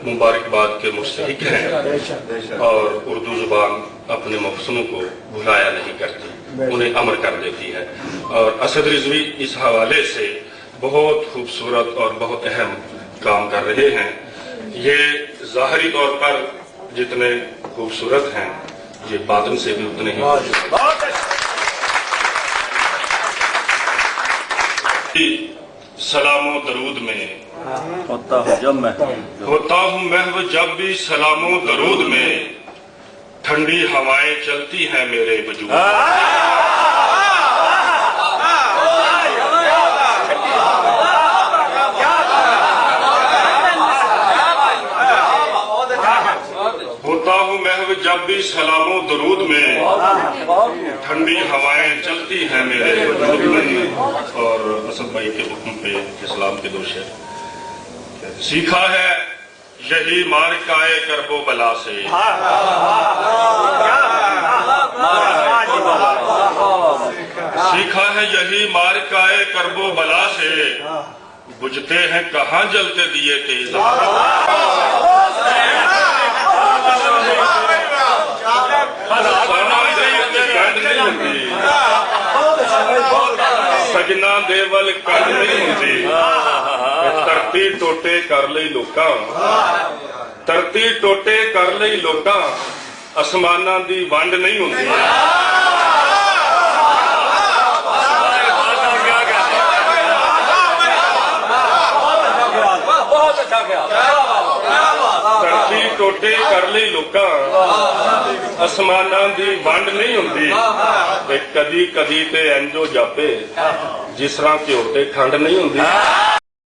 मुबारकबाद के मुस्तहिक हैं और उर्दू ज़ुबान अपने मफसूलों को भुलाया नहीं करती, उन्हें अमर कर देती है। और असद रिजवी इस हवाले से बहुत खूबसूरत और बहुत अहम काम कर रहे हैं। ये ज़ाहरी तौर पर जितने खूबसूरत हैं, ये बातिन से भी उतने ही। सलामो दरूद में होता हूँ महव जब भी सलामो दरूद में, ठंडी हवाएं चलती हैं मेरे वजूद। होता हूँ महव जब भी सलामो दरूद में, ठंडी हवाएं चलती हैं मेरे वजूद में। और असद भाई के हुक्म पे इस्लाम के दो शेर। सीखा है यही मार्काए करबो बला से, सीखा है यही मार्काए करबो बला से, बुझते हैं कहाँ जलते दिए तेज। सजना देवल कंड नहीं होंदी, धरती टोटे कर लई लोकां, धरती टोटे कर लई लोकां, आसमानां दी वंड नहीं होंदी। धरती टोटे कर लई लोकां, आसमानां दी वंड नहीं होंदी। ते कदी कदी ते इंजो जापे जिस तरह घ्यो ते खंड नहीं होंदी।